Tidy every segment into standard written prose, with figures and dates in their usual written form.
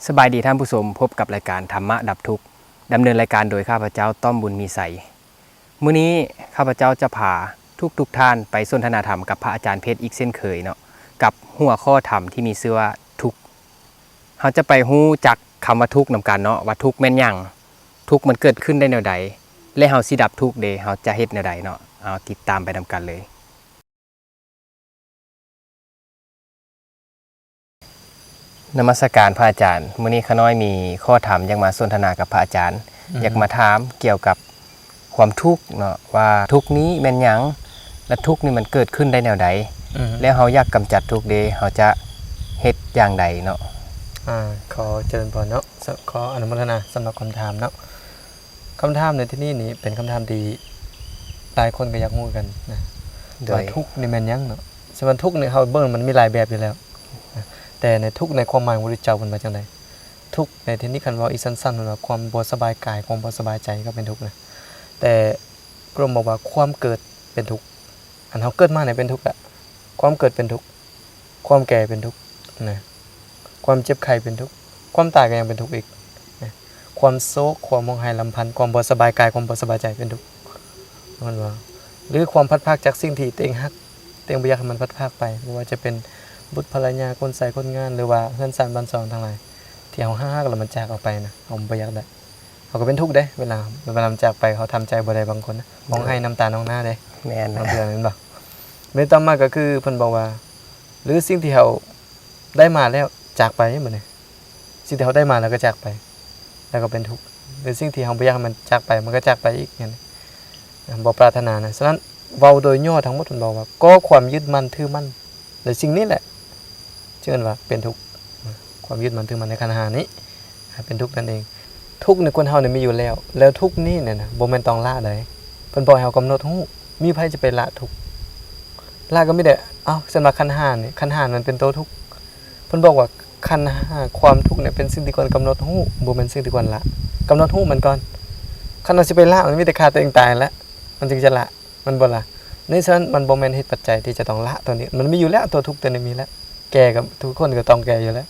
สบายดีท่านผู้ชมพบกับรายการธรรมะดับทุกข์ดำเนินรายการโดยข้าพเจ้าต้อมบุญมีใสมื้อนี้ข้าพเจ้าจะพาทุกท่านไปสนทนาธรรมกับพระอาจารย์เพชรอีกเช่นเคยเนาะกับหัวข้อธรรมที่มีชื่อว่าทุกข์เราจะไปฮู้จักคำว่าทุกข์นำกันเนาะว่าทุกข์แม่นหยังทุกข์มันเกิดขึ้นได้แนวใดและเฮาสิดับทุกข์เด้เฮาจะเฮ็ดแนวใดเนาะเอาติดตามไปนำกันเลยนมัสการพระอาจารย์มื้อนี้ข้าน้อยมีข้อธรรมอยากมาสนทนากับพระอาจารย์อยากมาถามเกี่ยวกับความทุกข์เนาะว่าทุกข์นี้แม่นหยังและทุกข์นี่มันเกิดขึ้นได้แนวใดแล้วเฮาอยากกำจัดทุกข์เด้เฮาจะเฮ็ดอย่างใดเนาะขอเจริญพรเนาะขออนุโมทนาสำหรับคำถามเนาะคำถามในที่นี่เป็นคำถามที่หลายคนก็อยากรู้กันนะว่าทุกข์นี่แม่นหยังเนาะสำหรับทุกข์นี่เฮาเบิ่งมันมีหลายแบบอยู่แล้วแต่ในทุกข์ในความหมายของพระพุทธเจ้าเพิ่นว่าจังได๋ทุกข์ในที่นี้คันว่าอีสั้นๆว่าความบ่สบายกายความบ่สบายใจก็เป็นทุกข์นะแต่พระองค์บอกว่าความเกิดเป็นทุกข์อันเฮาเกิดมาเนี่ยเป็นทุกข์ละความเกิดเป็นทุกข์ความแก่เป็นทุกข์นะความเจ็บไข้เป็นทุกข์ความตายก็ยังเป็นทุกข์อีกนะความโศกความมองหายลำพันธ์ความบ่สบายกายความบ่สบายใจเป็นทุกข์มันว่าหรือความพัดพรากจากสิ่งที่ตัวเองรักตัวเองบ่อยากให้มันพัดพรากไปบ่ว่าจะเป็นบุตรภรรยาคนใส่คนงานหรือว่าเฮือนซ่านบ้านซองทั้งหลายที่เฮาฮักแล้วมันจากออกไปนะเฮาบ่อยากได้เขาก็เป็นทุกข์เด้เวลามันจากไปเขาทำใจบ่ได้บางคนนะมองให้น้ำตาน้องหน้าเด้แม่นนะเพื่อนเห็นบ่เมื่อต่อมาก็คือเพิ่นบอกว่าหรือสิ่งที่เฮาได้มาแล้วจากไปเหมือนนี่สิ่งที่เฮาได้มาแล้วก็จากไปแล้วก็เป็นทุกข์หรือสิ่งที่เฮาบ่อยากให้มันจากไปมันก็จากไปอีกอย่างนี้บ่ปรารถนานะฉะนั้นเว้าโดยย่อทั้งหมดเพิ่นบอกว่าก็ความยึดมั่นถือมั่นในสิ่งนี้แหละเชื่อว่าเป็นทุกข์ความยึดมั่นถือมั่นในขันธ์5นี้เป็นทุกข์นั่นเองทุกข์ในคนเฮาเนี่ยมีอยู่แล้วทุกข์นี้เนี่ยนะบ่แม่นต้องละได้เพิ่นบอกให้เฮากำหนดฮู้มีไผจะไปละทุกข์ละก็ไม่ได้สำหรับขันธ์5นี่ขันธ์5มันเป็นตัวทุกข์เพิ่นบอกว่าขันธ์5ความทุกข์เนี่ยเป็นสิ่งที่ควรกำหนดฮู้บ่แม่นสิ่งที่ควรละกำหนดฮู้มันก่อนคันเราสิไปละมันมีแต่ฆ่าตัวเองตายแล้วมันจึงจะละมันบ่ละในฉะนั้นมันบ่แม่นเหตุปัจจัยที่จะต้องละตัวนี้มันมีอยู่แล้วตัวทุกข์ตัวนี้มีแล้วแก่กับทุกคนก็ต้องแก่อยู่แล้ว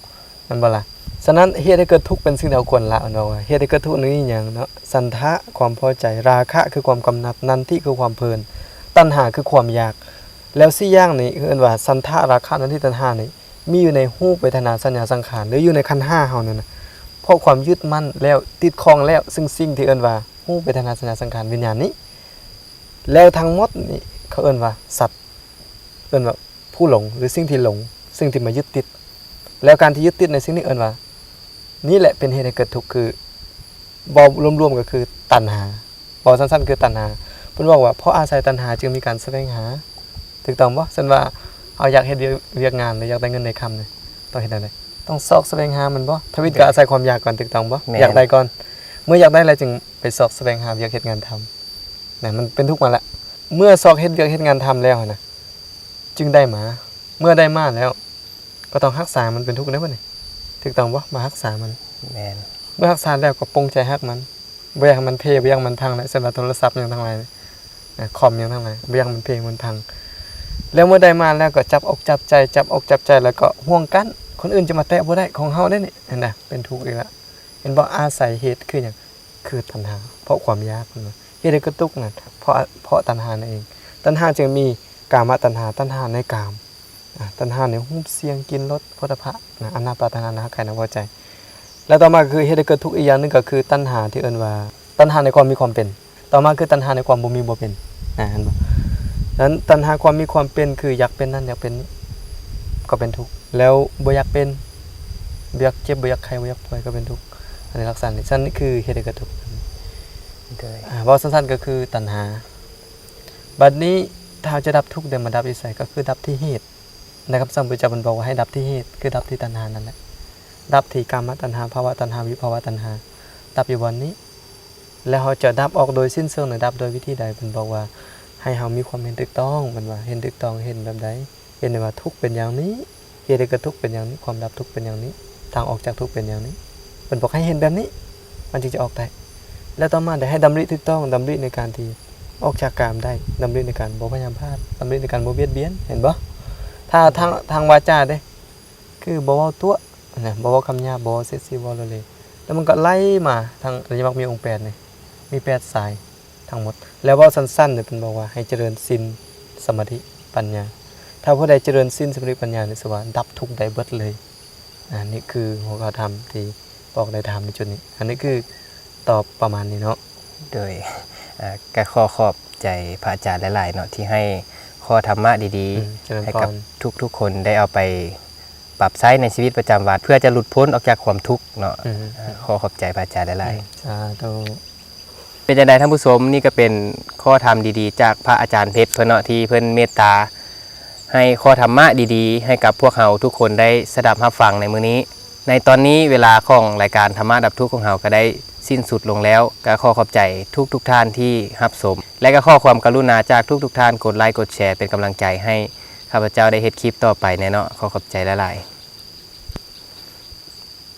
มันบ่ล่ะฉะนั้นเหตุให้เกิดทุกข์เป็นสิ่งที่เราควรละเนาะเหตุให้เกิดทุกข์นี้หยังเนาะสันทะความพอใจราคะคือความกำหนัดนันทิคือความเพลินตัณหาคือความอยากแล้ว4อย่างนี้คือว่าสันทะราคะนันทิตัณหานี่มีอยู่ในรูปเวทนาสัญญาสังขารหรืออยู่ในขันธ์5เฮานั่นน่ะเพราะความยึดมั่นแล้วติดครองแล้วซึ่งสิ่งที่ว่ารูปเวทนาสัญญาสังขารวิญญาณนี้แล้วทั้งหมดนี่เขาว่าสัตว์ว่าผู้หลงหรือสิ่งที่หลงสิ่งที่มายึดติดแล้วการที่ยึดติดในสิ่งนี้ว่านี่แหละเป็นเหตุให้เกิดทุกข์คือบ่รวมๆก็คือตัณหาบ่สั้นๆคือตัณหาเพิ่นบอกว่าเพราะอาศัยตัณหาจึงมีการแสวงหาถูกต้องบ่ซั่นว่าเอาอยากเฮ็ดเวียกงานหรืออยากได้เงินได้คำนี่ต้องเฮ็ดจังได๋ต้องซอกแสวงหามันบ่ทวิตก็อาศัยความอยากก่อนถูกต้องบ่อยากได้ก่อนเมื่ออยากได้แล้วจึงไปซอกแสวงหาอยากเฮ็ดงานทำนั่นมันเป็นทุกข์มาแล้วเมื่อซอกเฮ็ดเวียกเฮ็ดงานทำแล้วนะจึงได้มาเมื่อได้มาแล้วก็ต้องรักษามันเป็นทุกข์ได้บ่นี่ถูกต้องบ่มารักษามันแม่นเมื่อรักษาแล้วก็ปรงใจรักมันบ่อยากให้มันเพบ่อยากมันพังแล้วสำหรับโทรศัพท์อย่างทั้งหลายคอมอย่างทั้งหลายบ่อยากมันเพมันพังแล้วเมื่อได้มาแล้วก็จับอกจับใจแล้วก็ห่วงกันคนอื่นจะมาแตะบ่ได้ของเฮาได้นี่เห็นน่ะเป็นทุกข์อีกแล้วเห็นบ่อาศัยเหตุคือหยังคือตัณหาเพราะความอยากมันเหตุให้เกิดทุกข์นั่นเพราะตัณหานั่นเองตัณหาจึงมีกามตัณหาตัณหาในกามตัณหาในรูปเสียงกินรสโผฏฐัพพะอนาปาทานะใครนะพอใจแล้วต่อมาคือเหตุให้เกิดทุกข์อีกอย่างนึงก็คือตัณหาที่เอิ้นว่าตัณหาในความมีความเป็นต่อมาคือตัณหาในความบ่มีบ่เป็นเห็นบ่นั้นตัณหาความมีความเป็นคืออยากเป็นนั่นอยากเป็นนี้ก็เป็นทุกข์แล้วบ่อยากเป็นบ่อยากเจ็บบ่อยากไข้บ่อยากป่วยก็เป็นทุกข์อันนี้ลักษณะนี่คือเหตุให้เกิดทุกข์ว่าสั้นๆก็คือตัณหาบัดนี้ถ้าจะดับทุกข์ได้มาดับอีไสก็คือดับที่เหตุนะครับสัมพุทธเจ้าเพิ่นบอกว่าให้ดับที่เหตุคือดับที่ตัณหานั่นแหละดับที่กามตัณหาภวตัณหาวิภวตัณหาดับอยู่วันนี้แล้วเฮาจะดับออกโดยสิ้นเชิงหรือดับโดยวิธีใดเพิ่นบอกว่าให้เฮามีความเห็นถูกต้องเพิ่นว่าเห็นถูกต้องเห็นแบบใดเห็นว่าทุกข์เป็นอย่างนี้เหตุให้เกิดทุกข์เป็นอย่างนี้ความดับทุกข์เป็นอย่างนี้ทางออกจากทุกข์เป็นอย่างนี้เพิ่นบอกให้เห็นแบบนี้มันจึงจะออกได้แล้วต่อมาได้ให้ดำริถูกต้องดำริในการที่ออกจากกามได้ดำริในการบ่พยายามพลาดดำริในการบ่เบียดเบียนเห็นบ่ถ้าทางวาจาเด้คือบ่เว้าตัว นะบ่เว้าคำหยาบบ่เซ็กซี่บ่เลยแล้วมันก็ไล่มาทางอริยมรรคมีองค์8นี่มี8สายทั้งหมดแล้วเว้าสั้นๆเนี่ยเพิ่นบอกว่าให้เจริญศีลสมาธิปัญญาถ้าผู้ใดเจริญศีลสมาธิปัญญานี่สิว่าดับทุกข์ได้เบิดเลยนี่คือหัวข้อธรรมที่บอกได้ถามในจุดนี้อันนี้คือตอบประมาณนี้เนาะ โดยก็ขอขอบใจพระอาจารย์หลายๆเนาะที่ให้ข้อธรรมะดี เจริญ ๆ ให้ พ กับ ร ทุกๆคนได้เอาไปปรับใช้ในชีวิตประจำวันเพื่อจะหลุดพ้นออกจากความทุกข์เนาะขอขอบใจพระอาจารย์หลายๆ สาธุ เป็นจังไดท่านผู้ชมนี่ก็เป็นข้อธรรมดีๆ จากพระอาจารย์เพชรเพิ่นเนาะที่เพิ่นเมตตาให้ข้อธรรมะดีๆ ให้กับพวกเราทุกคนได้สดับรับฟังในมื้อนี้ ในตอนนี้เวลาของรายการธรรมะดับทุกข์ของเราก็ได้สิ้นสุดลงแล้วก็ขอขอบใจทุกท่านที่รับชมและก็ขอความกรุณาจากทุกท่านกดไลค์กดแชร์เป็นกำลังใจให้ข้าพเจ้าได้เฮ็ดคลิปต่อไปแน่เนาะขอขอบใจหลายๆ